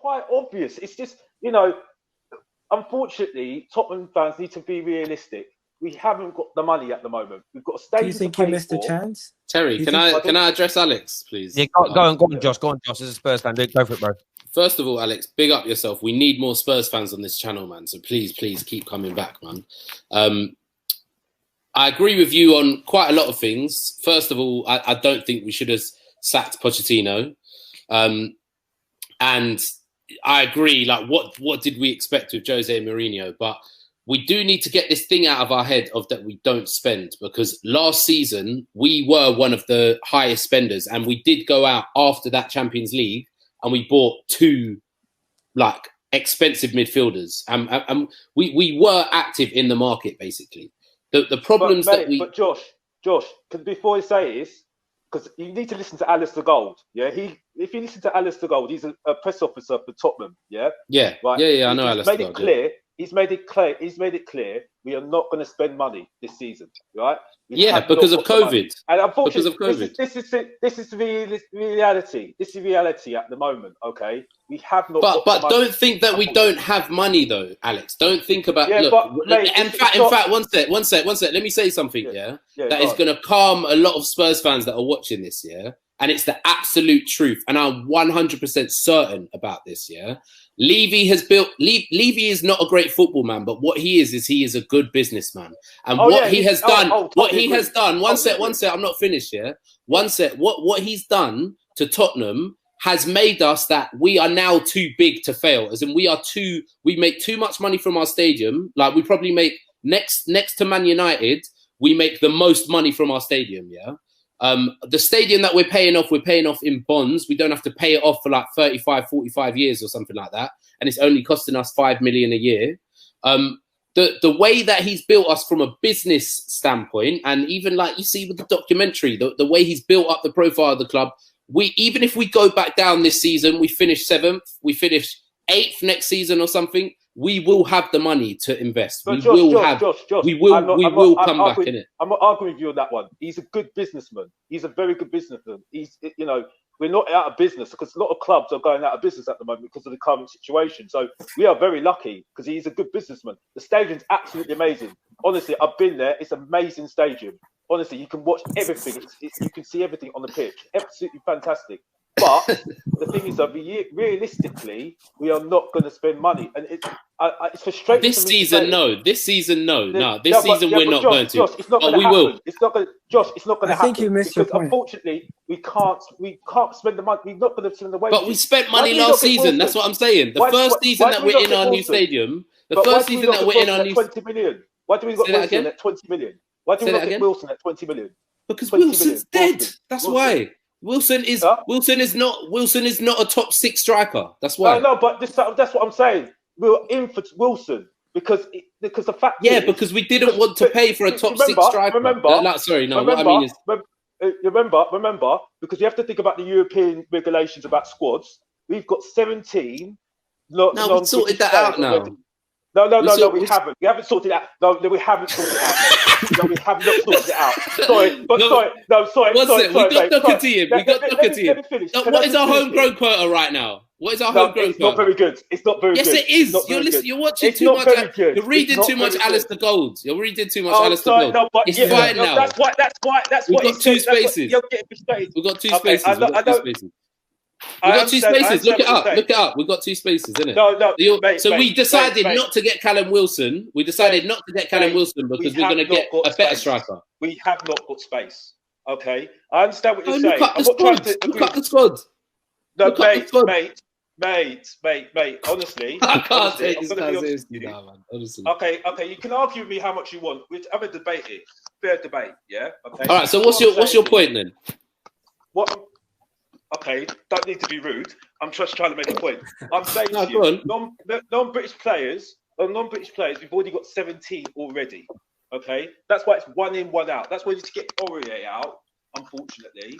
quite obvious. It's just, unfortunately, Tottenham fans need to be realistic. We haven't got the money at the moment. We've got a stadium. Do you think you missed a chance? Terry, can I address Alex, please? Yeah, go on, Josh. Go on, Josh. As a Spurs fan, go for it, bro. First of all, Alex, big up yourself. We need more Spurs fans on this channel, man. So please keep coming back, man. I agree with you on quite a lot of things. First of all, I don't think we should have sacked Pochettino. And I agree, like, what did we expect with Jose Mourinho? But we do need to get this thing out of our head of that we don't spend, because last season we were one of the highest spenders, and we did go out after that Champions League and we bought 2 like expensive midfielders. And we were active in the market, basically. The problems But Josh, before I say this, because you need to listen to Alistair Gold. Yeah, if you listen to Alistair Gold, he's a press officer for Tottenham. Yeah, right. Yeah. I know Alistair Gold. He's made it clear we are not going to spend money this season, right? Because of COVID. And unfortunately, this is the reality. This is reality at the moment. Okay, we have not. But don't think that we don't have money, though, Alex. Don't think about. Yeah, look, but, mate, in fact, one sec. Let me say something. That is going to calm a lot of Spurs fans that are watching this. And it's the absolute truth, and I'm 100% certain about this. Levy is not a great football man, but what he is he is a good businessman. And he has done, one sec, I'm not finished here. One sec, what he's done to Tottenham has made us that we are now too big to fail. As in we make too much money from our stadium. Like, we probably make next to Man United, we make the most money from our stadium, the stadium that we're paying off in bonds. We don't have to pay it off for like 35, 45 years or something like that. And it's only costing us 5 million a year. The way that he's built us from a business standpoint, and even like you see with the documentary, the way he's built up the profile of the club, even if we go back down this season, we finish 7th, we finish 8th next season or something, we will have the money to invest. But we will come back in it. I'm not arguing with you on that one. He's a good businessman. He's a very good businessman. We're not out of business, because a lot of clubs are going out of business at the moment because of the current situation. So we are very lucky because he's a good businessman. The stadium's absolutely amazing. Honestly, I've been there. It's an amazing stadium. Honestly, you can watch everything. You can see everything on the pitch. Absolutely fantastic. But the thing is that realistically, we are not going to spend money, and it's frustrating. This season, no. This season, no. This season, we're not going to. Josh, it's not going to happen. Will. It's not going. Josh, it's not going to happen. I think you missed your point. Unfortunately, we can't spend the money. We're not going to spend the wages. But we spent money last season. That's what I'm saying. The first season that we're in our new stadium. The first season that we're in our new. 20 million. Why do we got Wilson at 20 million? Why do we not get Wilson at 20 million? Because Wilson's dead. That's why. Wilson is not a top 6 striker. That's why. No, but that's what I'm saying. We were in for Wilson because the fact. Yeah, because we didn't want to pay for a top 6 striker. Remember, because you have to think about the European regulations about squads. We've got 17. We sorted that out now. No, we haven't. We haven't sorted it out. No, we haven't sorted it out. No, we have not sorted it out. Sorry. We got Doherty. What is our homegrown quota right now? What is our homegrown quota? It's not very good. It's not very good. Yes, it is. You're watching too much. You're reading too much Alistair Gold. You're reading too much Alistair Gold. No, but it's fine now. That's why. We've got 2 spaces. We've got 2 spaces. We've got 2 spaces. Look it up. We've got 2 spaces, isn't it? No. We decided not to get Callum Wilson. We decided not to get Callum Wilson because we're going to get a better striker. We have not got space. Okay, I understand what you're saying. Look up the squad. No, mate. Honestly, I can't take this seriously now, man. Honestly. Okay. You can argue with me how much you want. We'll have a debate here. Fair debate. Yeah. Okay. All right. So what's your point then? What? Okay, don't need to be rude. I'm just trying to make a point. I'm saying to you, non-British players, we've already got 17 already. Okay, that's why it's 1 in, 1 out. That's why you need to get Aurier out. Unfortunately,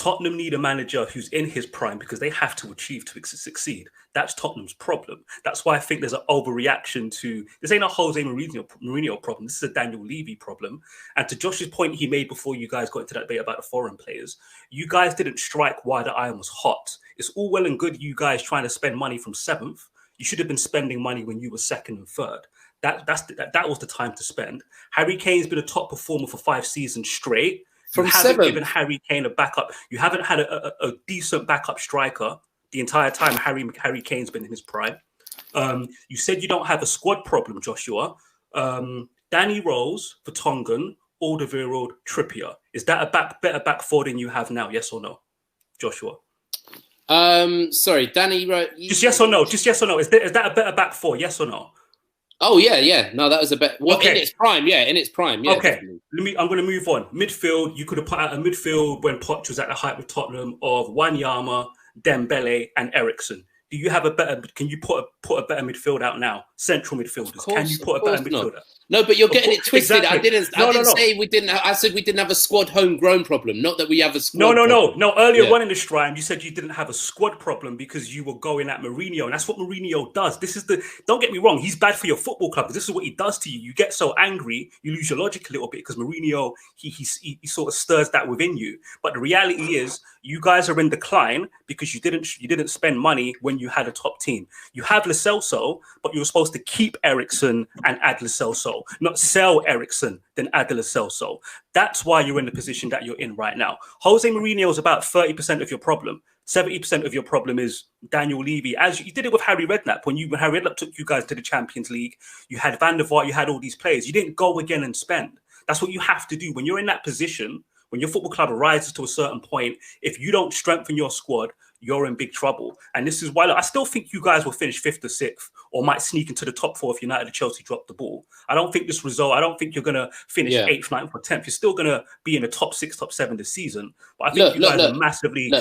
Tottenham need a manager who's in his prime because they have to achieve to succeed. That's Tottenham's problem. That's why I think there's an overreaction to this. Ain't a Jose Mourinho problem. This is a Daniel Levy problem. And to Josh's point he made before you guys got into that debate about the foreign players, you guys didn't strike while the iron was hot. It's all well and good you guys trying to spend money from 7th. You should have been spending money when you were 2nd and 3rd. That was the time to spend. Harry Kane's been a top performer for 5 seasons straight. You haven't given Harry Kane a backup. You haven't had a decent backup striker the entire time Harry Kane's been in his prime. You said you don't have a squad problem, Joshua. Danny Rose, Vertonghen, Alderweireld, Trippier. Is that a better back four than you have now? Yes or no, Joshua? Sorry, Danny Rose. Just yes or no. Just yes or no. Is that a better back four? Yes or no? Oh yeah. No, that was a bet. Well, okay. In its prime, yeah. Okay, I'm going to move on. Midfield, you could have put out a midfield when Poch was at the height with Tottenham of Wanyama, Dembele, and Eriksen. Do you have a better? Can you put a better midfield out now? Central midfielders. Can you put a better midfielder? No, but you're getting it twisted. Exactly. I didn't say we didn't. I said we didn't have a squad homegrown problem. Not that we have a squad. No. Earlier on in the stream, you said you didn't have a squad problem because you were going at Mourinho, and that's what Mourinho does. Don't get me wrong. He's bad for your football club. This is what he does to you. You get so angry, you lose your logic a little bit because Mourinho he sort of stirs that within you. But the reality is, you guys are in decline because you didn't spend money when you had a top team. You have Lo Celso, but you were supposed to keep Eriksen and add Lo Celso, not sell Eriksen then add Lo Celso. That's why you're in the position that you're in right now. Jose Mourinho is about 30% of your problem. 70% of your problem is Daniel Levy. As you did it with Harry Redknapp. When Harry Redknapp took you guys to the Champions League, you had Van der Vaart, you had all these players. You didn't go again and spend. That's what you have to do when you're in that position. When your football club rises to a certain point, if you don't strengthen your squad, you're in big trouble. And this is why I still think you guys will finish 5th or 6th or might sneak into the top 4 if United or Chelsea drop the ball. I don't think I don't think you're going to finish 8th, 9th or 10th. You're still going to be in the top 6, top 7 this season. But I think you guys are massively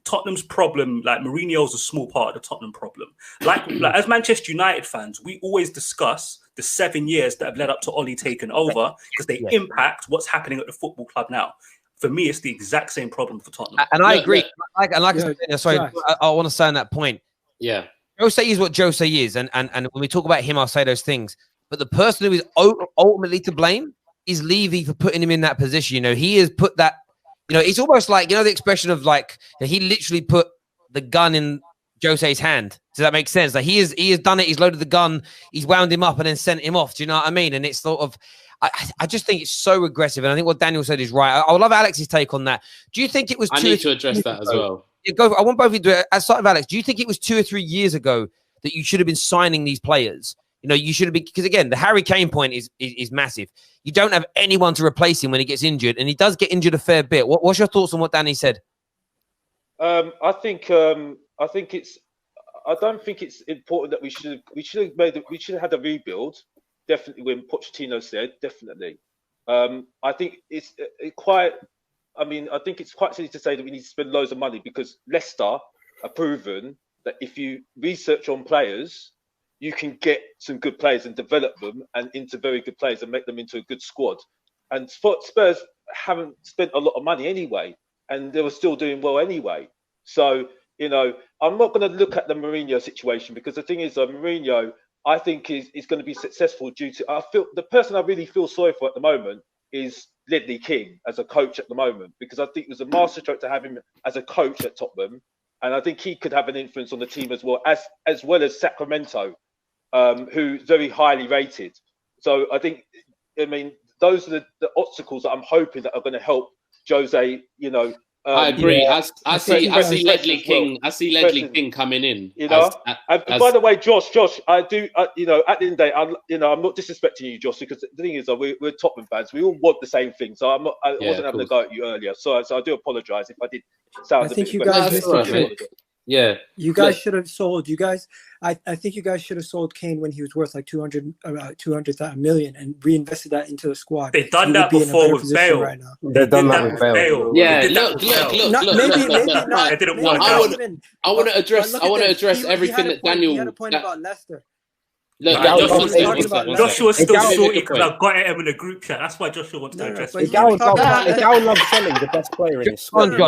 Tottenham's problem. Like Mourinho's a small part of the Tottenham problem. Like as Manchester United fans, we always discuss the 7 years that have led up to Ole taking over because they impact what's happening at the football club now. For me, it's the exact same problem for Tottenham. And I agree. I want to say on that point. Yeah. Jose is what Jose is. And when we talk about him, I'll say those things. But the person who is ultimately to blame is Levy for putting him in that position. You know, he has put that, it's almost like, the expression of like, he literally put the gun in Jose's hand. Does that make sense? Like he has done it. He's loaded the gun. He's wound him up and then sent him off. Do you know what I mean? And it's sort of, I just think it's so aggressive. And I think what Daniel said is right. I would love Alex's take on that. Do you think it was I need to address that as well. I want both of you to do it. As start with Alex, do you think it was 2 or 3 years ago that you should have been signing these players? You should have been, because again, the Harry Kane point is massive. You don't have anyone to replace him when he gets injured, and he does get injured a fair bit. What's your thoughts on what Danny said? I don't think it's important that we should have had a rebuild. Definitely, when Pochettino said, definitely. I think it's quite silly to say that we need to spend loads of money because Leicester are proven that if you research on players, you can get some good players and develop them and into very good players and make them into a good squad. And Spurs haven't spent a lot of money anyway, and they were still doing well anyway. So, I'm not going to look at the Mourinho situation because the thing is, Mourinho, I think is going to be successful due to, I feel the person I really feel sorry for at the moment is Ledley King as a coach at the moment, because I think it was a masterstroke to have him as a coach at Tottenham. And I think he could have an influence on the team as well as Sacramento, who's very highly rated. So those are the obstacles that I'm hoping that are going to help Jose, I agree. I see Ledley King. I see Ledley King coming in. By the way, Josh, I do. At the end of the day, I'm not disrespecting you, Josh, because the thing is, we're Tottenham fans. We all want the same thing. So I wasn't having a go at you earlier. So I do apologise if I did sound. I think you guys missed the trick. Yeah, you guys should have sold. I think you guys should have sold Kane when he was worth like 200 million and reinvested that into the squad. They've done that before with Bale. Right now. They've done that with Bale. Yeah, look. Maybe not. It didn't work out. I want to address everything that Daniel. He had a point about Leicester. Look, Joshua's still salty because I've got him in a group chat. That's why Joshua wants to address it. Gal loves selling the best player in his squad. Look.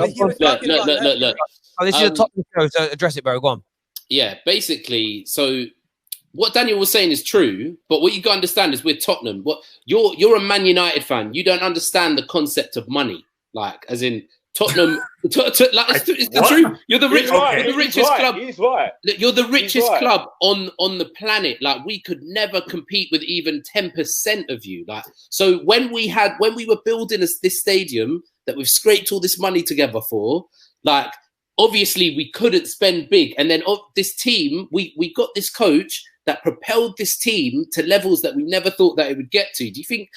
Oh, this is a top show, so address it, bro. Go on. Yeah, basically, so what Daniel was saying is true, but what you got to understand is we're Tottenham. What you're a Man United fan. You don't understand the concept of money, like as in Tottenham. It's the truth. You're the richest club. He's right. You're the richest club on the planet. Like we could never compete with even 10% of you. Like so, when we were building this stadium that we've scraped all this money together for, like obviously we couldn't spend big. And then this team, we got this coach that propelled this team to levels that we never thought that it would get to. Do you think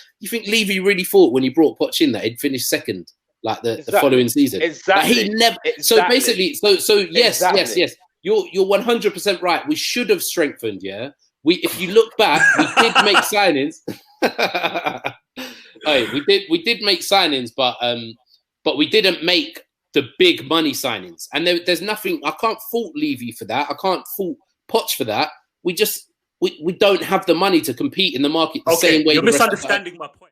Levy really thought when he brought Poch in that he'd finish second? Like the following season, exactly. Like he never. Exactly. So basically, yes. You're 100% right. We should have strengthened. Yeah, if you look back, we did make signings. we did make signings, but we didn't make the big money signings. And there's nothing. I can't fault Levy for that. I can't fault Poch for that. We don't have the money to compete in the market the same way. You're misunderstanding my point.